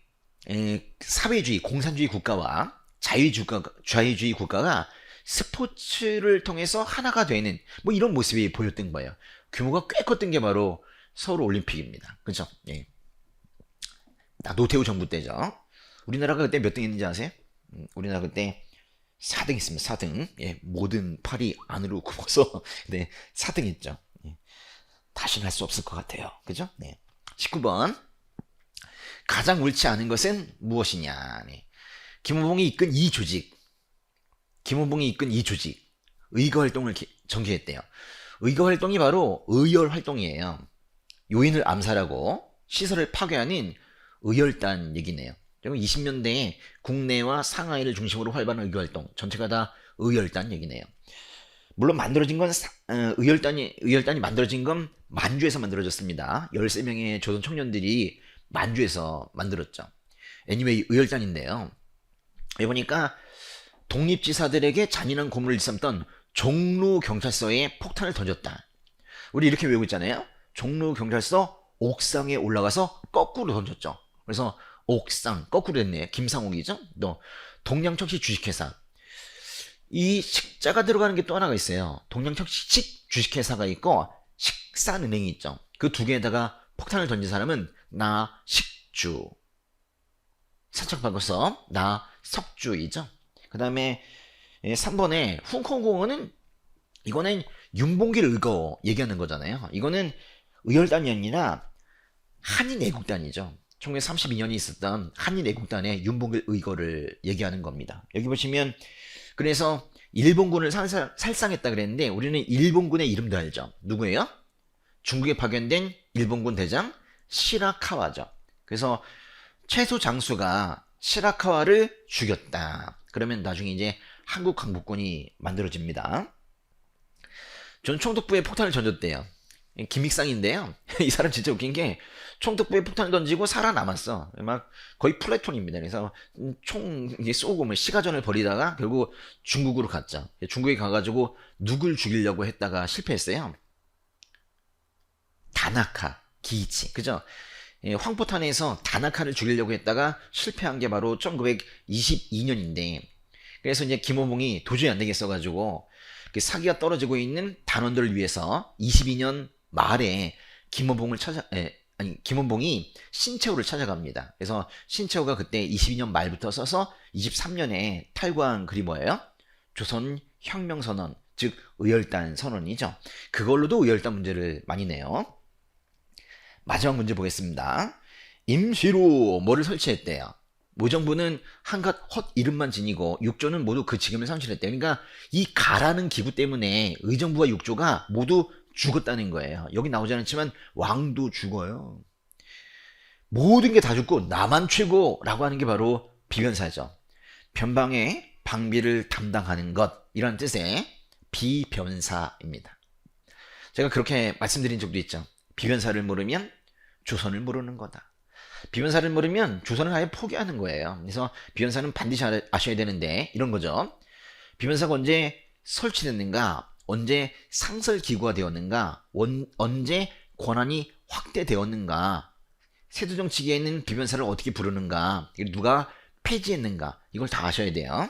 사회주의, 공산주의 국가와 자유주의 국가가 스포츠를 통해서 하나가 되는 뭐 이런 모습이 보였던 거예요. 규모가 꽤 컸던 게 바로 서울 올림픽입니다. 그죠? 예. 노태우 정부 때죠. 우리나라가 그때 몇 등 했는지 아세요? 우리나라 그때 4등 했습니다. 4등. 예, 모든 팔이 안으로 굽어서 네, 4등 했죠. 예, 다시는 할 수 없을 것 같아요. 그죠? 네. 19번. 가장 옳지 않은 것은 무엇이냐? 네. 김호봉이 이끈 이 조직. 김호봉이 이끈 이 조직. 의거 활동을 전개했대요. 의거 활동이 바로 의열 활동이에요. 요인을 암살하고 시설을 파괴하는 의열단 얘기네요. 20년대에 국내와 상하이를 중심으로 활발한 의열활동 전체가 다 의열단 얘기네요. 물론 만들어진 건 의열단이 만들어진 건 만주에서 만들어졌습니다. 13명의 조선 청년들이 만주에서 만들었죠. 애니메이 의열단인데요. 여기 보니까 독립지사들에게 잔인한 고문을 일삼던 종로경찰서에 폭탄을 던졌다. 우리 이렇게 외우고 있잖아요. 종로경찰서 옥상에 올라가서 거꾸로 던졌죠. 그래서 옥상 거꾸로 됐네. 김상옥이죠. 또 동양척시 주식회사. 이 식자가 들어가는 게 또 하나가 있어요. 동양척시 주식회사가 있고 식산은행이 있죠. 그 두 개에다가 폭탄을 던진 사람은 나식주. 살짝 바꿔서 나석주이죠. 그 다음에 3번에 훈콩공원은 이거는 윤봉길 의거 얘기하는 거잖아요. 이거는 의열단이 아니라 한인애국단이죠. 1932년에 있었던 한인애국단의 윤봉길 의거를 얘기하는 겁니다. 여기 보시면 그래서 일본군을 살상했다 그랬는데 우리는 일본군의 이름도 알죠. 누구예요? 중국에 파견된 일본군 대장 시라카와죠. 그래서 최소 장수가 시라카와를 죽였다. 그러면 나중에 이제 한국 강복군이 만들어집니다. 전 총독부에 폭탄을 던졌대요. 김익상인데요. 이 사람 진짜 웃긴 게 총독부에 폭탄을 던지고 살아남았어. 막 거의 플래톤입니다. 그래서 총 쏘고 뭐 시가전을 벌이다가 결국 중국으로 갔죠. 중국에 가가지고 누굴 죽이려고 했다가 실패했어요. 다나카, 기이치, 그죠? 황포탄에서 다나카를 죽이려고 했다가 실패한 게 바로 1922년인데 그래서 이제 김호봉이 도저히 안 되겠어가지고 사기가 떨어지고 있는 단원들을 위해서 22년 말에 김호봉이 신채호를 찾아갑니다. 그래서 신채호가 그때 22년 말부터 써서 23년에 탈구한 글이 뭐예요? 조선혁명선언, 즉 의열단 선언이죠. 그걸로도 의열단 문제를 많이 내요. 마지막 문제 보겠습니다. 임시로 뭐를 설치했대요? 모정부는 한갓 헛 이름만 지니고 육조는 모두 그 직임을 상실했대요. 그러니까 이 가라는 기구 때문에 의정부와 육조가 모두 죽었다는 거예요. 여기 나오지 않지만 왕도 죽어요. 모든 게 다 죽고 나만 최고라고 하는 게 바로 비변사죠. 변방의 방비를 담당하는 것 이런 뜻의 비변사입니다. 제가 그렇게 말씀드린 적도 있죠. 비변사를 모르면 조선을 모르는 거다. 비변사를 모르면 조선을 아예 포기하는 거예요. 그래서 비변사는 반드시 아셔야 되는데 이런 거죠. 비변사가 언제 설치됐는가, 언제 상설기구가 되었는가, 언제 권한이 확대되었는가, 세조정치기에는 비변사를 어떻게 부르는가, 누가 폐지했는가, 이걸 다 아셔야 돼요.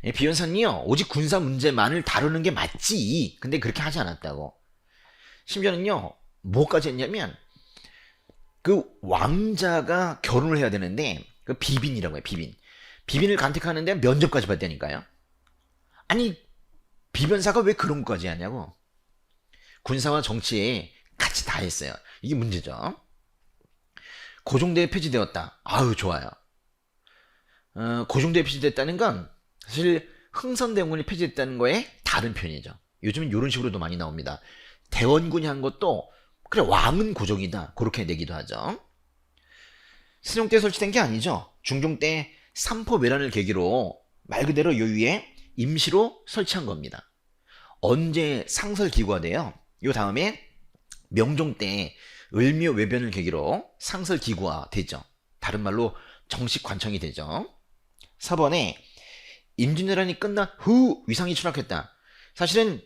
비변사는요 오직 군사 문제만을 다루는 게 맞지. 근데 그렇게 하지 않았다고. 심지어는요 뭐까지 했냐면 그 왕자가 결혼을 해야 되는데 그 비빈이라고 해요. 비빈을 간택하는데 면접까지 받다니까요. 아니 비변사가 왜 그런 것까지 하냐고. 군사와 정치에 같이 다 했어요. 이게 문제죠. 고종대에 폐지되었다. 아유 좋아요. 고종대에 폐지됐다는 건 사실 흥선대원군이 폐지됐다는 거에 다른 표현이죠. 요즘은 이런 식으로도 많이 나옵니다. 대원군이 한 것도 그래 왕은 고종이다 그렇게 내기도 하죠. 세종 때 설치된 게 아니죠. 중종 때 삼포매란을 계기로 말 그대로 요 위에 임시로 설치한 겁니다. 언제 상설기구가 돼요? 요 다음에 명종 때 을묘외변을 계기로 상설기구화 되죠. 다른 말로 정식 관청이 되죠. 4번에 임진왜란이 끝난 후 위상이 추락했다. 사실은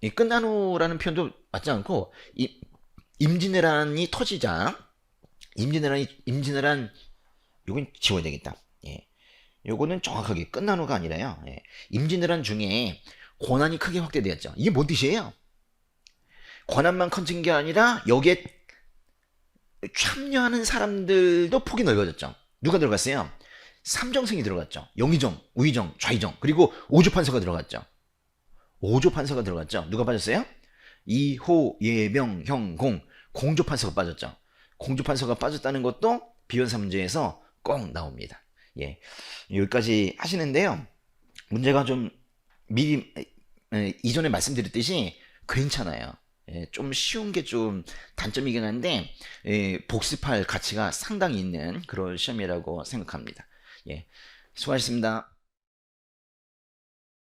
이 끝난 후라는 표현도 맞지 않고 임진왜란이 터지자 임진왜란, 요건 지워야 되겠다. 예. 요거는 정확하게 끝난 후가 아니라요. 예. 임진왜란 중에 권한이 크게 확대되었죠. 이게 뭔 뜻이에요? 권한만 커진 게 아니라 여기에 참여하는 사람들도 폭이 넓어졌죠. 누가 들어갔어요? 삼정승이 들어갔죠. 영의정, 우의정, 좌의정, 그리고 오조판서가 들어갔죠. 오조판서가 들어갔죠. 누가 빠졌어요? 이호, 예명, 형, 공조판서가 빠졌죠. 공조판서가 빠졌다는 것도 비변사 문제에서 꼭 나옵니다. 예, 여기까지 하시는데요. 문제가 좀 미리 이전에 말씀드렸듯이 괜찮아요. 예, 좀 쉬운 게 좀 단점이긴 한데 복습할 가치가 상당히 있는 그런 시험이라고 생각합니다. 예, 수고하셨습니다.